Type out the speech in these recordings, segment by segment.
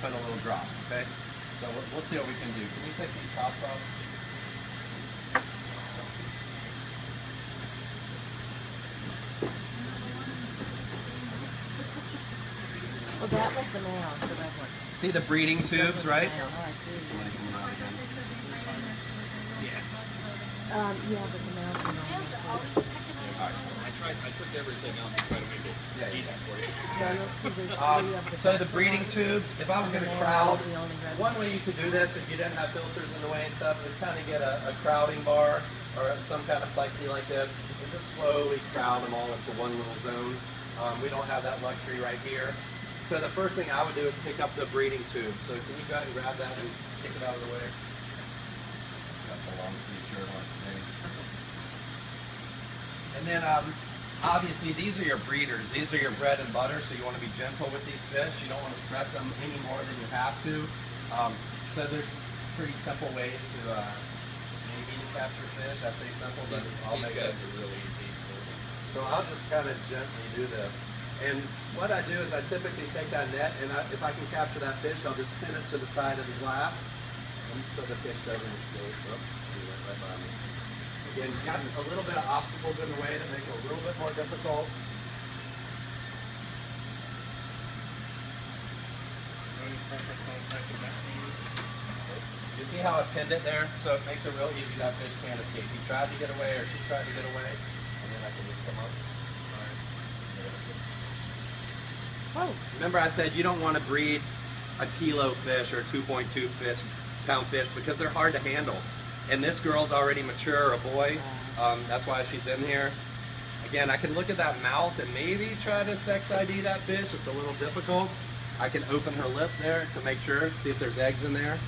put a little drop, okay? So we'll see what we can do. Can you take these tops off? Well, that was the male, the red one. See the breeding tubes, right? Oh, I see. Somebody coming out again. Yeah, but the male's the male. I took everything out to try to make it easy for you. Yeah, you'll see there's three of the So the breeding tubes, if I was going to crowd, the only red one way you could do this if you didn't have filters in the way and stuff is kind of get a crowding bar or some kind of plexi like this and just slowly crowd them all into one little zone. We don't have that luxury right here. So the first thing I would do is pick up the breeding tube. So can you go ahead and grab that and take it out of the way? Got the long sleeve shirt on today. And then obviously these are your breeders. These are your bread and butter, so you want to be gentle with these fish. You don't want to stress them any more than you have to. So there's pretty simple ways to maybe capture fish. I say simple, but I'll make it. These guys are really easy. So I'll just kind of gently do this. And what I do is I typically take that net, and if I can capture that fish, I'll just pin it to the side of the glass, and so the fish doesn't escape. So, right by me. Again, you've got a little bit of obstacles in the way that make it a little bit more difficult. You see how I pinned it there? So it makes it real easy. That fish can't escape. He tried to get away, or she tried to get away, and then I can just come up. Oh. Remember I said you don't want to breed a kilo fish or 2.2 pound fish because they're hard to handle. And this girl's already mature, a boy. That's why she's in here. Again, I can look at that mouth and maybe try to sex ID that fish. It's a little difficult. I can open her lip there to make sure, see if there's eggs in there.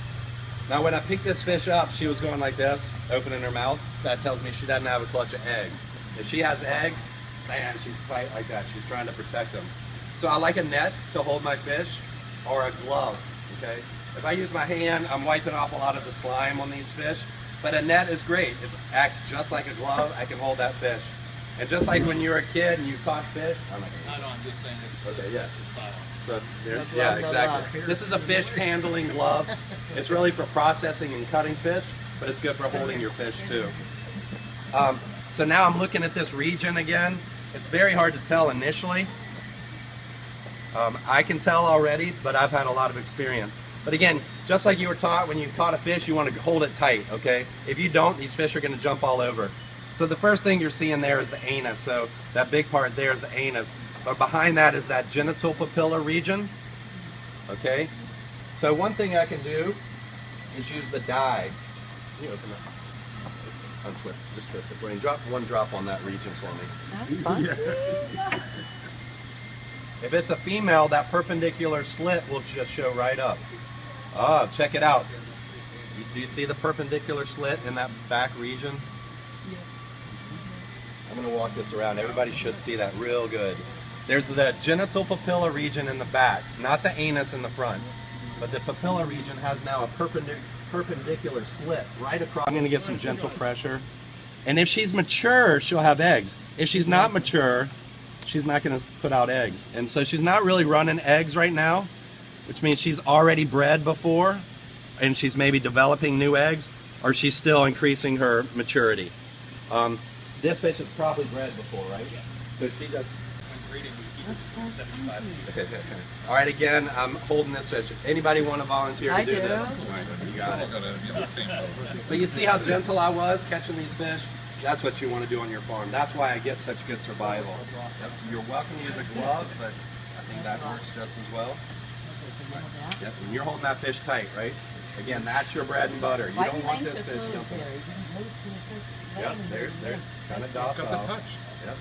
Now when I picked this fish up, she was going like this, opening her mouth. That tells me she doesn't have a clutch of eggs. If she has eggs, man, she's tight like that. She's trying to protect them. So I like a net to hold my fish, or a glove, okay? If I use my hand, I'm wiping off a lot of the slime on these fish, but a net is great. It acts just like a glove. I can hold that fish. And just like when you were a kid and you caught fish, I'm just saying it's okay, yes. the style. So there's, yeah, exactly. This is a fish handling glove. It's really for processing and cutting fish, but it's good for holding your fish too. So now I'm looking at this region again. It's very hard to tell initially. I can tell already, but I've had a lot of experience. But again, just like you were taught when you caught a fish, you want to hold it tight, okay? If you don't, these fish are going to jump all over. So the first thing you're seeing there is the anus. So that big part there is the anus. But behind that is that genital papilla region, okay? So one thing I can do is use the dye. Can you open it? Untwist, just twist it for me. Drop one drop on that region for me. That's fun. Yeah. If it's a female, that perpendicular slit will just show right up. Ah, check it out. Do you see the perpendicular slit in that back region? I'm going to walk this around. Everybody should see that real good. There's the genital papilla region in the back, not the anus in the front. But the papilla region has now a perpendicular slit right across. I'm going to give some gentle pressure. And if she's mature, she'll have eggs. If she's not mature, she's not going to put out eggs. And so she's not really running eggs right now, which means she's already bred before, and she's maybe developing new eggs, or she's still increasing her maturity. This fish is probably bred before, right? So she does. When breeding, we keep it 75. Okay. All right, again, I'm holding this fish. Anybody want to volunteer to do this? All right, you got it. But you see how gentle I was catching these fish? That's what you want to do on your farm. That's why I get such good survival. Yep. You're welcome to use a glove, but I think that works just as well. Yep. And you're holding that fish tight, right? Again, that's your bread and butter. You don't want this fish jumping. Yep, they're kind of docile. Got the touch. Yep.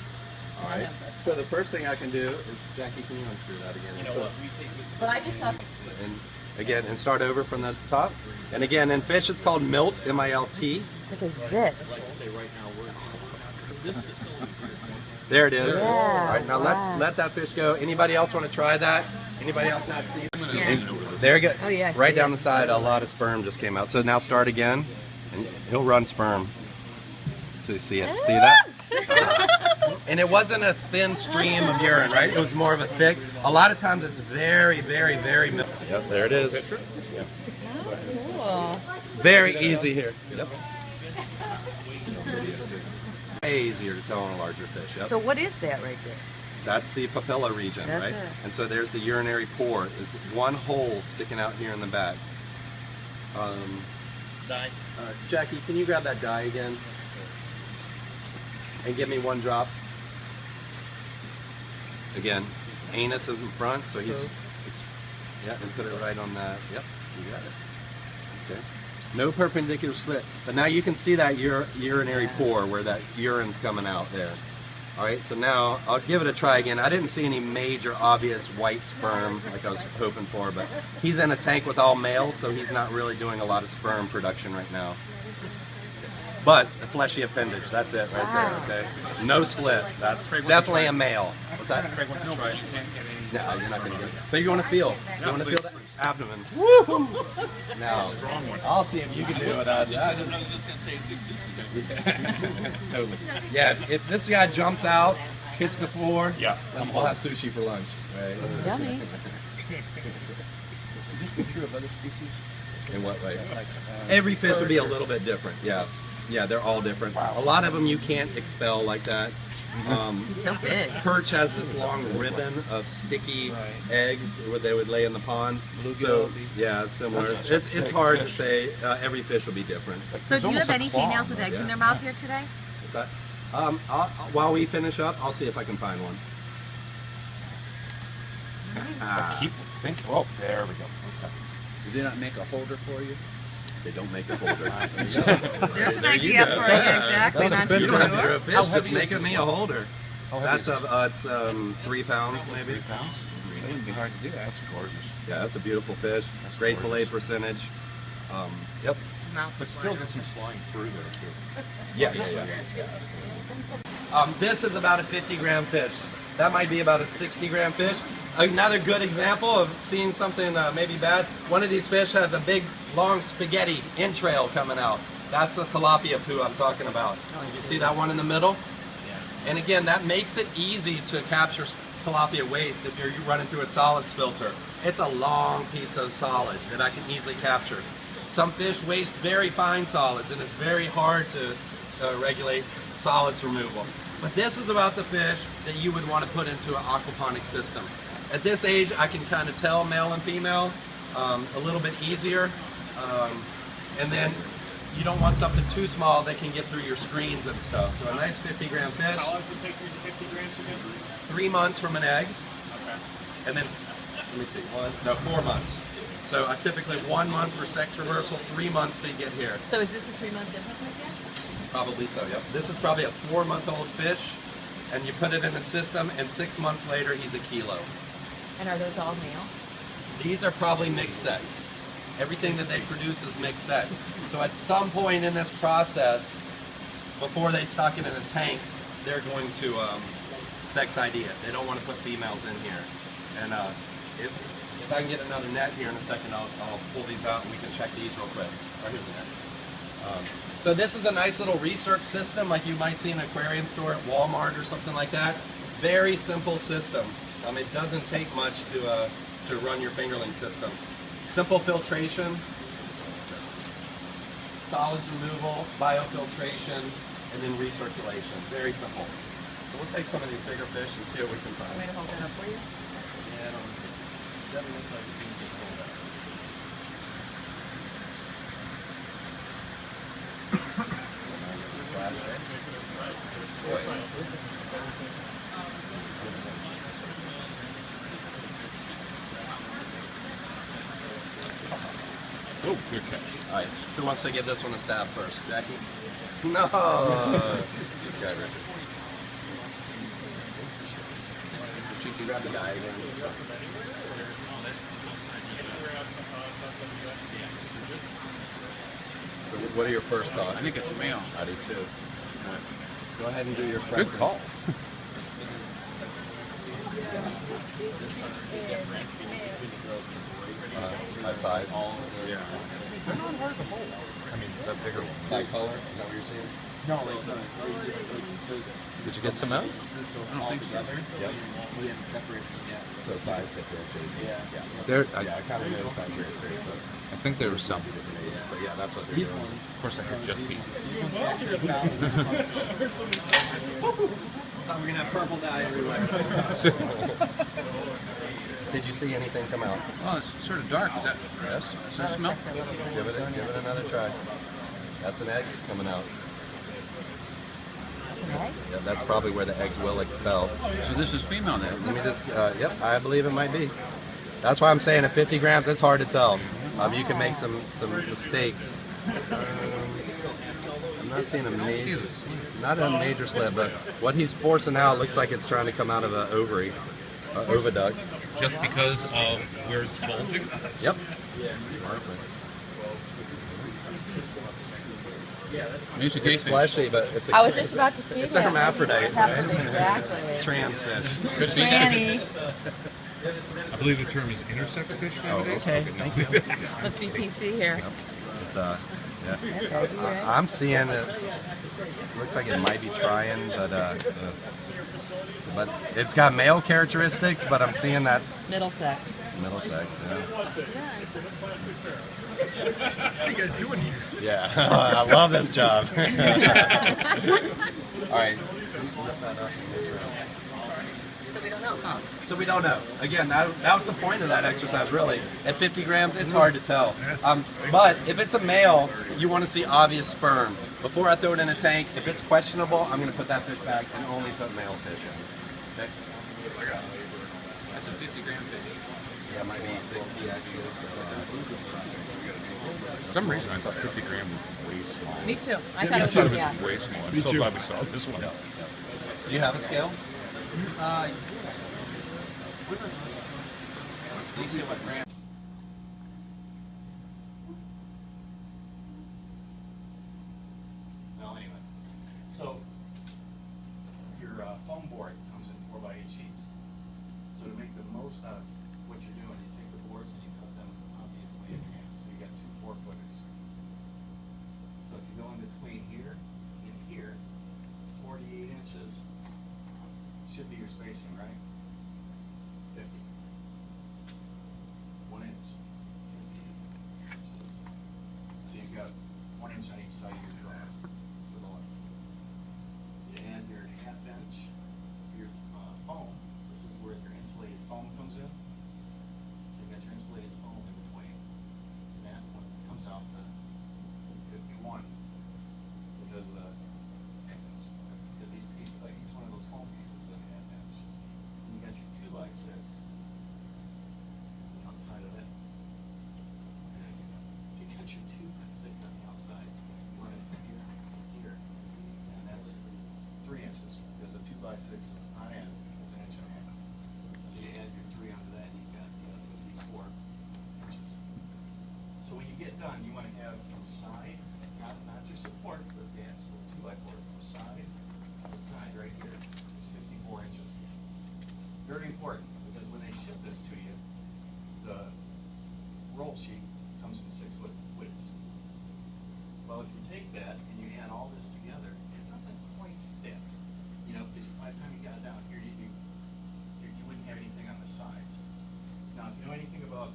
All right. So the first thing I can do is, Jackie, can you unscrew that again? You know what? We take it. But I just saw. And again, and start over from the top. And again, in fish, it's called milt, M-I-L-T. It's like a zit. Say right now we're this facility. There it is. Yeah, All right, now wow. let that fish go. Anybody else want to try that? Anybody else not see it? Yeah. There you go. Oh, yeah, I right see down it. the side, a lot of sperm just came out. So now start again, and he'll run sperm. So you see it. See that? And it wasn't a thin stream of urine, right? It was more of a thick. A lot of times it's very, very, very milky. Yep, there it is. Yep. Cool. Very easy here. Yep. Way easier to tell on a larger fish. Yep. So what is that right there? That's the papilla region, That's right? it. And so there's the urinary pore. It's one hole sticking out here in the back. Dye. Jackie, can you grab that dye again? And give me one drop. Again, anus is in front, so he's, yeah, and put it right on that. Yep, you got it. Okay. No perpendicular slit, but now you can see that urinary pore where that urine's coming out there. All right, so now I'll give it a try again. I didn't see any major obvious white sperm like I was hoping for, but he's in a tank with all males, so he's not really doing a lot of sperm production right now. But the fleshy appendage, that's it right there, okay? No slit. That's definitely a male. What's that? Craig wants to try. You can't get any. No, you're not going to get it. But you're going to feel. You want to feel that abdomen. Woo! Now, I'll see if you can do it. I was just gonna say big sushi. Totally. Yeah, if this guy jumps out, hits the floor, Yeah. then we'll have sushi for lunch. Right? Yummy. Is this true of other species? In what way? Every fish will be a little bit different. Yeah. Yeah, they're all different. A lot of them you can't expel like that. He's so big. Perch has this long ribbon of sticky eggs that they would lay in the ponds. So yeah, similar. It's hard to say. Every fish will be different. So do you have any females with eggs in their mouth here today? What's that? While we finish up, I'll see if I can find one. Keep thinking. Oh, there we go. Okay. Did they not make a holder for you? They don't make a holder. There's an idea for you, exactly. An You don't have to entrepreneur. grow a fish, How just heavy is making this me a holder. That's heavy it's 3 pounds maybe. 3 pounds? It wouldn't be hard to do that. That's gorgeous. Yeah, that's a beautiful fish. Great fillet percentage. Yep. But still get some slime through there too. Yeah. This is about a 50-gram fish. That might be about a 60-gram fish. Another good example of seeing something maybe bad. One of these fish has a big, long spaghetti entrail coming out. That's the tilapia poo I'm talking about. You see that one in the middle? And again, that makes it easy to capture tilapia waste if you're running through a solids filter. It's a long piece of solid that I can easily capture. Some fish waste very fine solids, and it's very hard to regulate solids removal. But this is about the fish that you would want to put into an aquaponics system. At this age, I can kind of tell male and female a little bit easier. And then you don't want something too small that can get through your screens and stuff. So a nice 50-gram fish. How long does it take to get 50 grams again? 3 months from an egg. Okay. And then, let me see, 4 months. So typically 1 month for sex reversal, 3 months to get here. So is this a 3-month difference right there? Probably so, yep. This is probably a 4-month-old fish, and you put it in a system, and 6 months later, he's a kilo. And are those all male? These are probably mixed sex. Everything that they produce is mixed sex. So at some point in this process, before they stock it in a tank, they're going to sex ID it. They don't want to put females in here. And if I can get another net here in a second, I'll pull these out and we can check these real quick. Oh, here's the net. So this is a nice little research system like you might see in an aquarium store at Walmart or something like that. Very simple system. It doesn't take much to run your fingerling system. Simple filtration, solids removal, biofiltration, and then recirculation. Very simple. So we'll take some of these bigger fish and see what we can find. Want me to hold that up for you? Yeah, doesn't look like it's easy to hold up. Oh, good catch. All right, who wants to give this one a stab first? Jackie? No! Good guy, Richard. She can grab the guy again. So what are your first thoughts? I think it's a male. I do too. Go ahead and do your Good pressing. call. My size. Yeah. They're not hard to hold. I mean, that bigger one. By color? Is that what you're seeing? No, Did you get some out? I don't think so. Yep. We haven't separated them yet. So size differentiation. Yeah. There, I kind of noticed that here too. So I think there was some. but yeah, that's what they're doing. Of course, I could just be. Thought we were gonna have purple dye everywhere. Did you see anything come out? Oh, it's sort of dark. Is that yes? Is there smell? Give it another try. That's an egg's coming out. That's an egg? Yeah, that's probably where the eggs will expel. So this is female then. Let me just, yep, I believe it might be. That's why I'm saying at 50 grams, it's hard to tell. You can make some mistakes. I'm not seeing not a major slip, but what he's forcing out looks like it's trying to come out of an ovary, oviduct. Just because of where it's bulging? Yep. It's a gay It's fish. fleshy, but it's a, I was just about to see it's that. a hermaphrodite, Exactly. trans fish. Could be. Tranny. I believe the term is intersex fish nowadays. Okay, thank you. Let's be PC here. It's yeah. That's eggy, right? I'm seeing it. Looks like it might be trying, but it's got male characteristics. But I'm seeing that Middle sex. middle sex. Yeah. What are you guys doing here? Yeah, I love this job. All right. So we don't know. So we don't know. Again, that was the point of that exercise, really. At 50 grams, it's hard to tell. But if it's a male, you want to see obvious sperm. Before I throw it in a tank, if it's questionable, I'm going to put that fish back and only put male fish in. Okay? That's a 50-gram fish. Yeah, it might be 60 actually. For some reason, I thought 50 gram was way small. Me too. I I thought thought it it was, was way small. I'm so glad we saw this one. Do you have a scale? Well, anyway, so your foam board comes in 4x8 sheets. So to make the most out of what you're doing, you take the boards and you cut them obviously in half. So you got two 4-footers. So if you go in between here and here, 48 inches should be your spacing, right? 50. 1 inch, 50 inches. So you've got 1 inch on each side of your draw for the length. You add your ½ inch, your foam. This is where your insulated foam comes in. So you've got your insulated foam in between. And that one comes out to 51 because of the because each piece, like each one of those foam pieces is a ½ inch. And you got your 2x6 outside of it. So you got your 2x6 on the outside. You run it from here to here, and that's 3 inches because a 2x6 on end is 1.5 inches. You add your 3 onto that, and you've got 54 inches. So when you get done, you want to have from side, not your support, but the actual 2x4 from side to side right here is 54 inches. Very important because when they ship this to you, the roll sheet comes in 6-foot widths. Well, if you take that and you add all this together, it doesn't quite fit. You know, because by the time you got it down here, you wouldn't have anything on the sides. Now, if you know anything about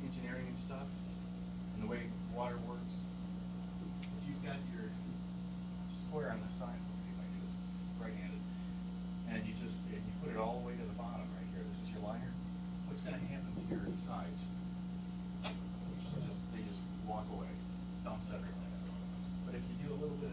engineering and stuff, and the way water works, if you've got your square on the side, let's see if I can do this right-handed, and you put it all the way to the bottom right here, this is your liner, what's going to happen to your sides? They just walk away, dumps everything. But if you do a little bit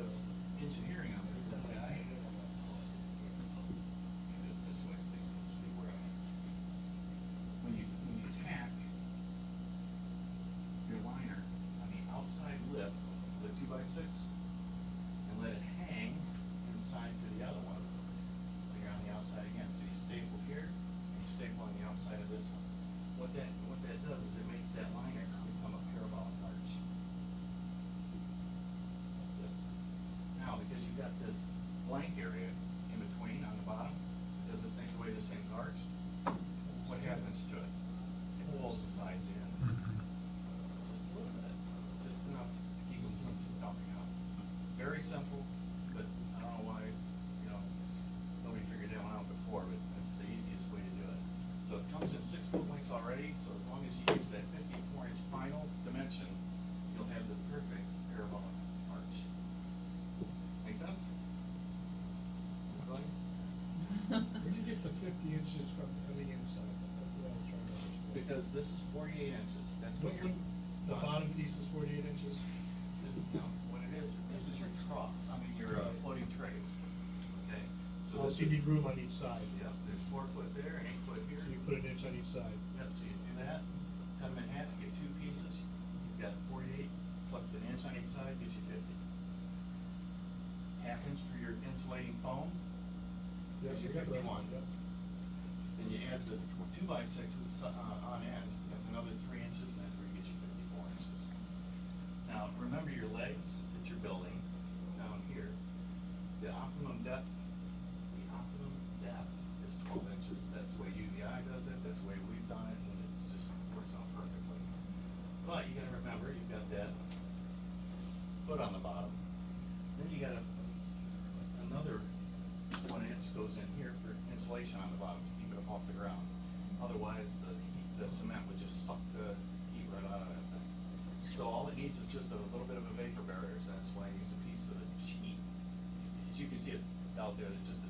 48 inches. That's what you're The done. bottom piece is 48 inches. This, no, what it is, this is your trough, your floating trays, okay? So Oh, this so you is, need room on each side. yep, there's 4 foot there and 8 foot here. So you put an inch on each side. Yep, so you do that, cut them in half, you get 2 pieces, you've got 48, plus an inch on each side, gives you 50. Half inch for your insulating foam, Yes, gives you you got that. 51. Yep. Then you add the 2x6 on end, that's another 3 inches, and that's where you get your 54 inches. Now, remember your legs that you're building down here, the optimum depth is 12 inches. That's the way UVI does it, that's the way we've done it, and it's just works out perfectly. But you gotta remember, you've got that foot on the bottom. Then you got another 1 inch goes in here for insulation on the bottom to keep it up off the ground. Otherwise, the cement would just suck the heat right out of that thing. So all it needs is just a little bit of a vapor barrier. So that's why I use a piece of cheap. As you can see it out there, it's just a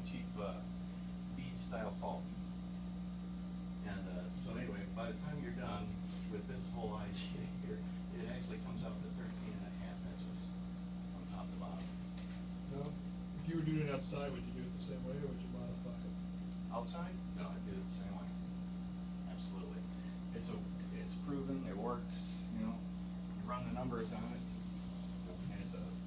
cheap bead style foam. And so anyway, by the time you're done with this whole idea here, it actually comes out to 13.5 inches from top to bottom. No? If you were doing it outside, would you do it the same way, or would you modify it? Outside? No, I do it the same way. Absolutely. It's proven, it works, you know, you run the numbers on it, and it does.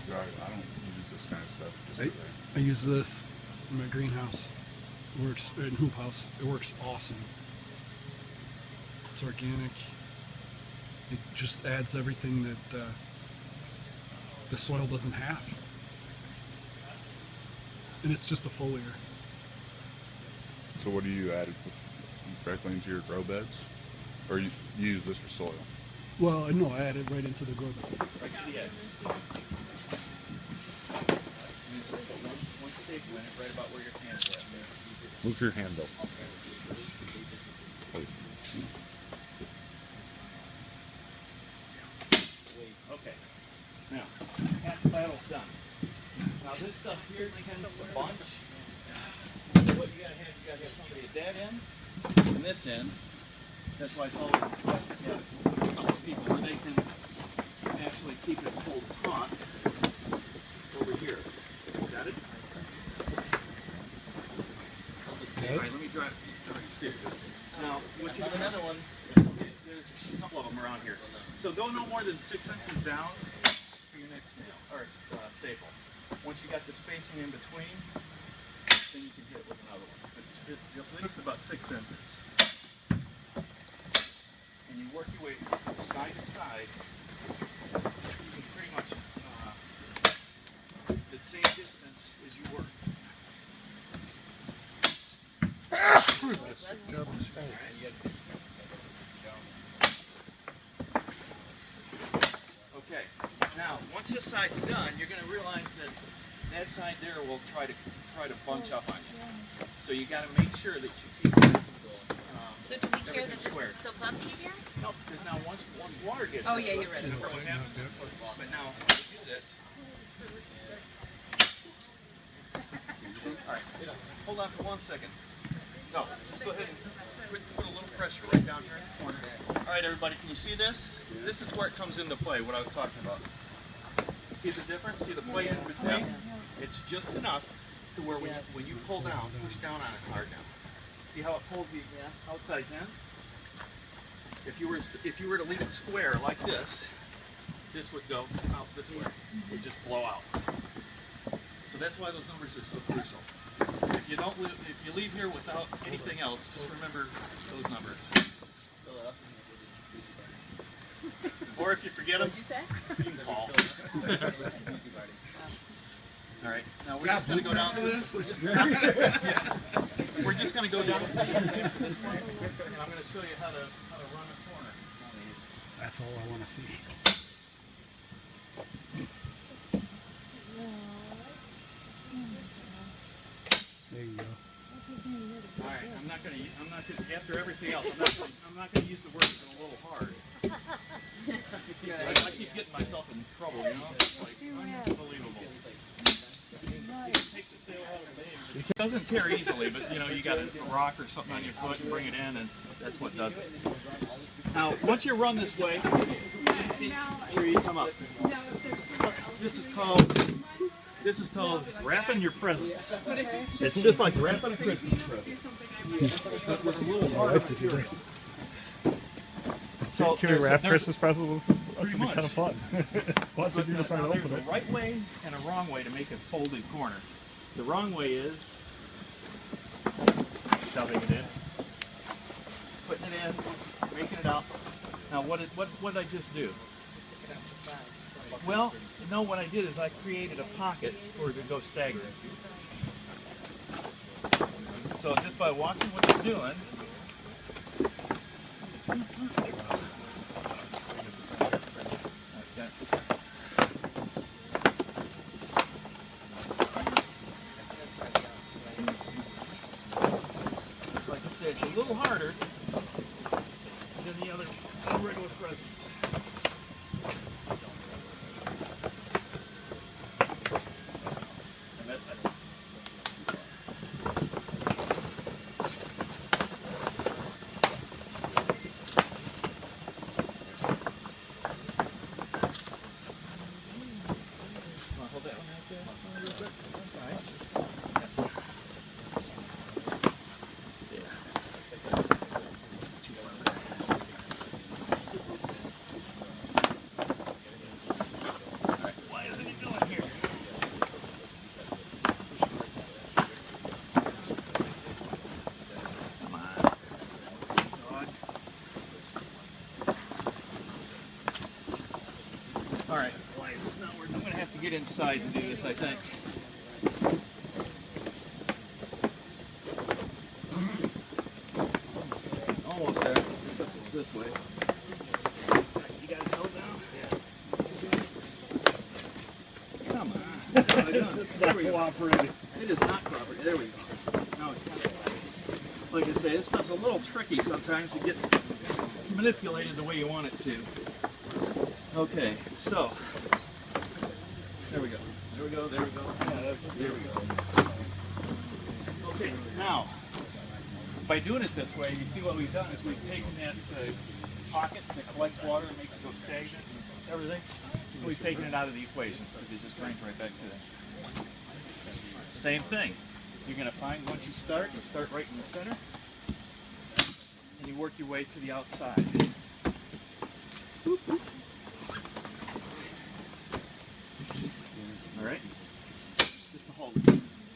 I don't use this kind of stuff. Just I use this in my greenhouse. It works in hoop house. It works awesome. It's organic. It just adds everything that the soil doesn't have, and it's just a foliar. So what do you add directly into your grow beds, or you use this for soil? Well, no, I add it right into the grow bed. Right to the edge. One staple in it, right about where your hand's at there. Move your handle. Okay. Now, half the battle's done. Now this stuff here tends to bunch. So what you gotta have somebody at that end and this end. That's why it's always best to have a couple of people where they can actually keep it pulled taut over here. Got it? Alright, let me drive you stick. Now, what you have another one, there's a couple of them around here. So go no more than 6 inches down for your next nail, or staple. Once you got the spacing in between, then you can hit it with another one. But it's at least about 6 inches. And you work your way side to side. You can pretty much the same distance as you work. Okay, now once this side's done, you're going to realize that that side there will try to bunch up on you. So you got to make sure that you keep. So do we hear that this square. is so puffy here? No, because now once water gets Oh in, yeah, you're right. but now when you do this. All right, hold on for 1 second. No, just go ahead and put a little pressure right down here in the corner. All right, everybody, can you see this? This is where it comes into play, what I was talking about. See the difference? See the play in between? It's just enough to where when you pull down, push down on it hard now. See how it pulls the outsides in? If you were to leave it square like this, this would go out this way. It would just blow out. So that's why those numbers are so crucial. If you leave here without anything else, just remember those numbers. Or if you forget them, you can call. All right, now we're just going to go down to this. We're just going to go down to this one, and I'm going to show you how to run a corner on these. That's all I want to see. There you go. All right, I'm not going to after everything else, I'm not going to use the word it's a little hard. I keep getting myself in trouble, you know? It's like unbelievable. It doesn't tear easily, but you know, you got a rock or something on your foot and bring it in, and that's what does it. Now, once you run this way, here you come up. This is called wrapping your presents. It's just like wrapping a Christmas present. But with a little harder material. So Can we wrap Christmas presents? This would be much. kind of fun. Lots of people trying to There's open a it. right way and a wrong way to make a folded corner. The wrong way is shoving it in, putting it in, making it out. Now what did I just do? Well, no, what I did is I created a pocket for it to go stagnant. So just by watching what you're doing, like I said, it's a little harder than the other regular presents. Alright, why is this not working? I'm going to have to get inside to do this, I think. Almost there, except it's this way. You got it held down? Yeah. Come on. It's not cooperating. It is not cooperating. There we go. Now it's kind of, like I say, this stuff's a little tricky sometimes to get manipulated the way you want it to. Okay, so, there we go. There we go, there we go. There we go. Okay, now, by doing it this way, you see what we've done is we've taken that pocket that collects water and makes it go stagnant and everything, and we've taken it out of the equation because it just brings right back to it. Same thing. You're going to find once you start right in the center, and you work your way to the outside. All right.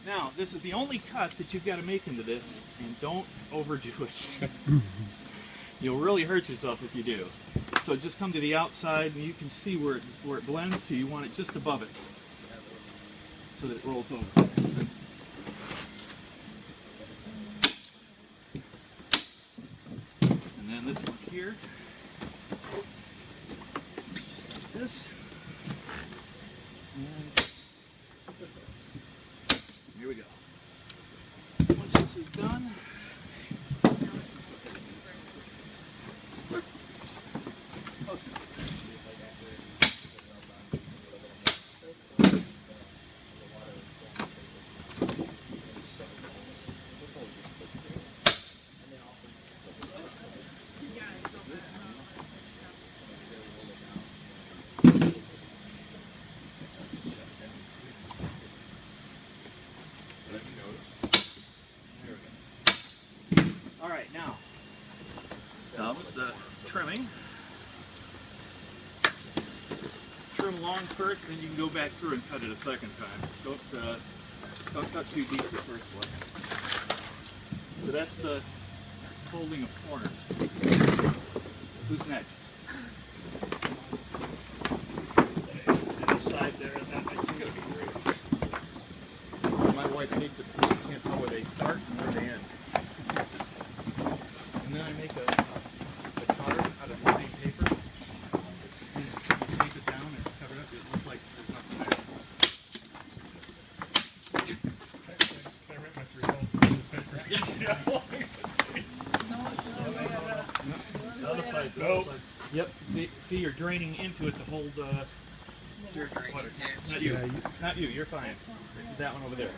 Now, this is the only cut that you've got to make into this, and don't overdo it. You'll really hurt yourself if you do. So just come to the outside, and you can see where it blends, so you want it just above it, so that it rolls over. And then this one here, just like this. And here we go. Once this is done, alright, now comes the trimming. Trim along first, then you can go back through and cut it a second time. Don't cut too deep the first one. So that's the folding of corners. Who's next? Side there, and that makes it gonna be great. My wife hates it because she can't tell where they start and where they end. And then I make a card out of the same paper. And you tape it down and it's covered up. It looks like there's nothing there. Can I write my 3 holes in this paper? Yes. The other side, Yep. See, you're draining into it to hold your water. Not you. Not you. You're fine. That one over there.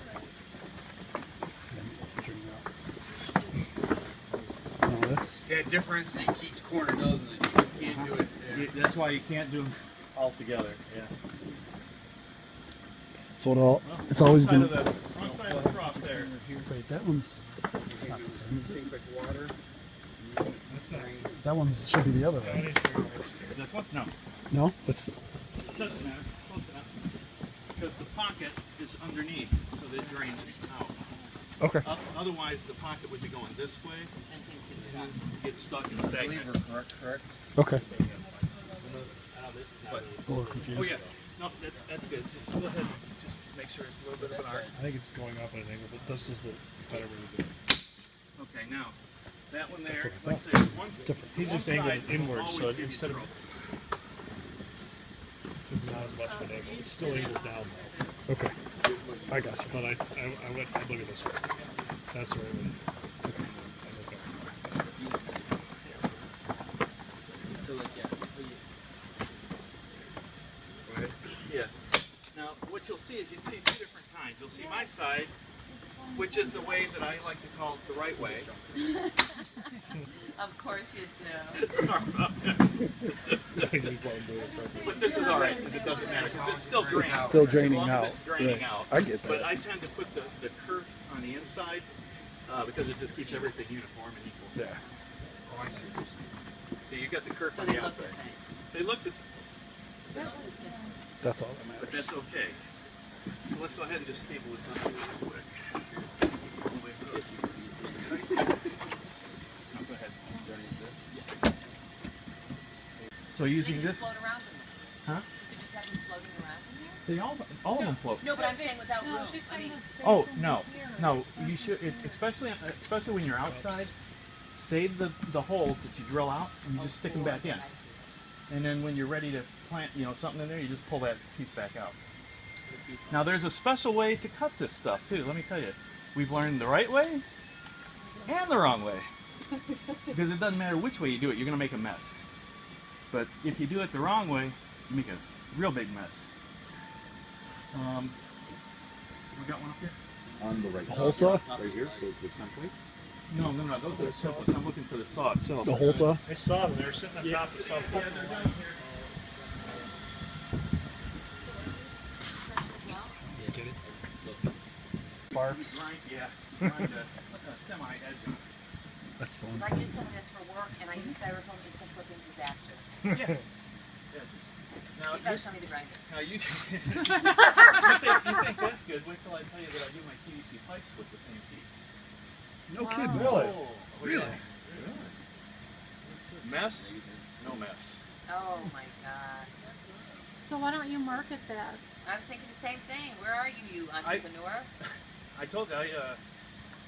No, that's That differentiates each corner, doesn't it? You can't do it there. That's why you can't do them all together. Yeah. so it all. Well, It's always wrong been. side of the wrong side of the crop there. Wait, that one's not the same, is it? Take like water. That's not. That one's should be the other That way. needs to be right. This one? No. No, it's It doesn't matter. It's close enough. Because the pocket is underneath, so that it drains out. okay. Otherwise, the pocket would be going this way. And things get stuck. Get stuck and I believe stagnant. we're correct. Okay. But, A little confused. oh yeah, no, that's good. Just go ahead and just make sure it's a little bit of an arc. I think it's going up at an angle, but this is the better way to do it. Okay, now that one there, That's like I say, once different. He's one just angling side will inwards, so always give you instead of trouble. this is not as much of an angle. It's still angled down though. Okay. I got you. But I went. I look at this way. That's the right way. So like Yeah. Now, what you'll see is you see 2 different kinds. You'll see my side, which is the way that I like to call it the right way. Of course you do. Sorry about that. But this is alright, because it doesn't matter, because it's still draining. Still draining as long out. As it's draining Right. out. I get that. But I tend to put the kerf on the inside, because it just keeps everything uniform and equal. Yeah. Oh, I see what you're saying. See, you got the kerf So on they the look outside. the same. They look the same, That's all that but matters. that's okay. So let's go ahead and just staple this up real quick. No, go ahead. So They using can this, just float around in there. huh? You could just have them floating around in there. They all of them float. No, but I'm saying without room. I mean, Oh no, you should, especially when you're outside. Save the holes that you drill out and you just stick them back in. And then when you're ready to plant, something in there, you just pull that piece back out. Now there's a special way to cut this stuff too. Let me tell you, we've learned the right way and the wrong way. Because it doesn't matter which way you do it, you're gonna make a mess. But if you do it the wrong way, you make a real big mess. We got one up here? On the right. The hole saw? Right here, the templates. No, those are templates. I'm looking for the saw itself. The hole saw? I saw them. They were sitting on top of something. Yeah, they're down here. Barbs. Grind, yeah, grind a semi-edge on it. That's fun. I use some of this for work and I use styrofoam. It's a flipping disaster. Yeah. Yeah, just Now, You gotta show me the grinder. now you think that's good? Wait till I tell you that I do my PVC pipes with the same piece. No Wow. kidding. Really? Oh, Really? Mess? No mess. Oh my god. So why don't you market that? I was thinking the same thing. Where are you, you entrepreneur? I told you,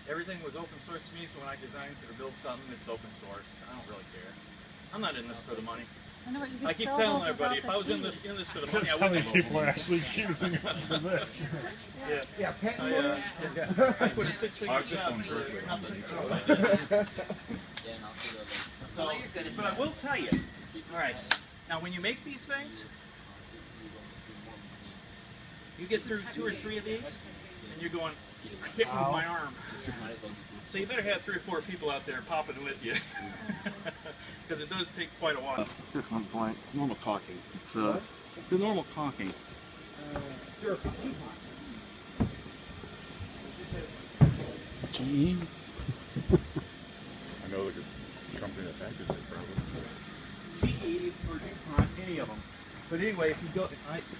everything was open source to me, so when I design or build something, it's open source. I don't really care. I'm not in this for the money. I know what you could I keep sell telling those everybody, if without I was the in seed. this for the money, That's I how many wouldn't. people are actually using it for this. Yeah. I put a 6-figure I've just job gone for Berkeley. nothing. So, Well, you're good at but that. I will tell you. All right. Now, when you make these things, you get through 2 or 3 of these, and you're going, I can't move my arm. So you better have 3 or 4 people out there popping with you, because it does take quite a while. This one's blank. Normal caulking. It's the normal caulking. Gee. I know like it's a company that packages it probably. GE or DuPont, any of them. But anyway, if you go,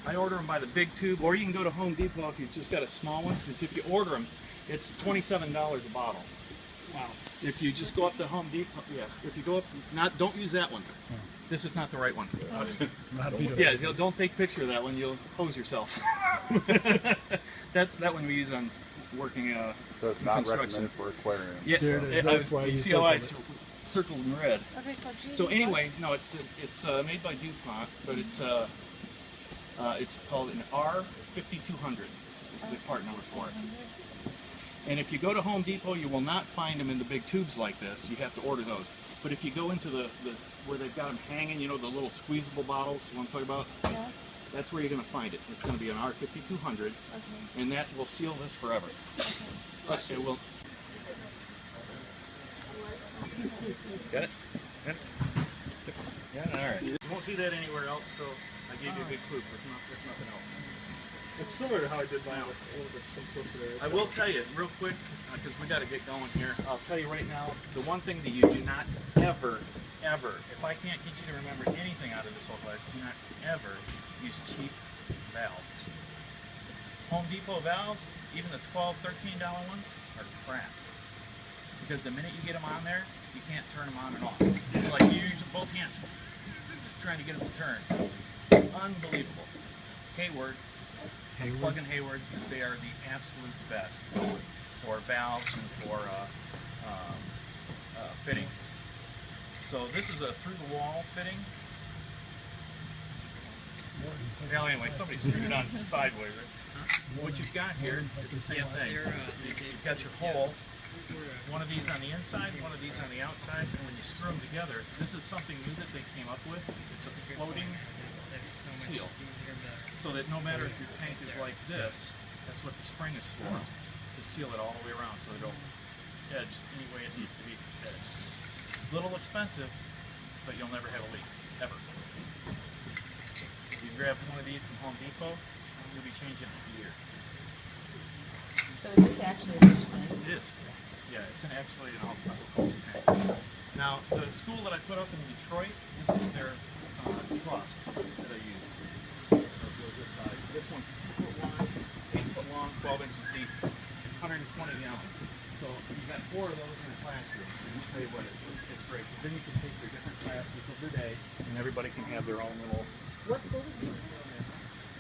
I order them by the big tube, or you can go to Home Depot if you just got a small one. Because if you order them, it's $27 a bottle. Wow. If you just go up to Home Depot, yeah. If you go up, don't use that one. This is not the right one. Not Vito. Yeah, don't take a picture of that one. You'll hose yourself. that one we use on working So it's not construction. recommended for aquariums. Yeah, There it is. That's why you you see how I circled circled in red. Okay, so G. So anyway, no, it's made by DuPont, but it's called an R5200 is the part number for it. And if you go to Home Depot, you will not find them in the big tubes like this. You have to order those. But if you go into the where they've got them hanging, you know, the little squeezable bottles, you know what I'm talking about? Yeah. That's where you're going to find it. It's going to be an R5200, Okay. and that will seal this forever. But it will. Got it? Got it? Yeah, all right. You won't see that anywhere else, so I gave you a big clue for nothing else. It's similar to how I did mine with a little bit of simplicity. I will tell you real quick, because we got to get going here. I'll tell you right now, the one thing that you do not ever, if I can't get you to remember anything out of this whole class, do not ever use cheap valves. Home Depot valves, even the $12, $13 ones, are crap. Because the minute you get them on there, you can't turn them on and off. It's like you use both hands trying to get them to turn. Unbelievable. Hayward. Plug in Hayward, because they are the absolute best for valves and for fittings. So this is a through-the-wall fitting. Well, anyway, somebody screwed it on sideways. What you've got here is the same thing. You've got your hole, one of these on the inside, one of these on the outside, and when you screw them together, this is something new that they came up with. It's a floating seal. So that no matter if your tank is like this, that's what the spring is for, to seal it all the way around so it'll edge any way it needs to be edged. A little expensive, but you'll never have a leak, ever. If you grab one of these from Home Depot, you'll be changing it in a year. So is this actually a fish tank? It is. Yeah, it's actually an aquaponics tank. Now, the school that I put up in Detroit, this is their troughs that I used. This one's 2 foot wide, 8 foot long, 12 inches deep, 120 gallons. So you've got 4 of those in a classroom. And I'll tell you what, it's great. Because then you can take their different classes of the day, and everybody can have their own little. What school did you?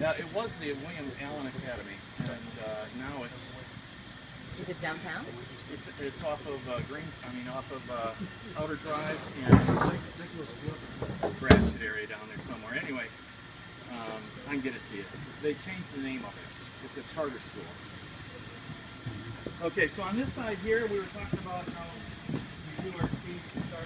Now it was the William Allen Academy, and now it's Is it downtown? it's off of off of Outer Drive and Nicholas Bradford area down there somewhere. Anyway. I can get it to you. They changed the name of it. It's a charter school. Okay, so on this side here, we were talking about how we do our seeds. We start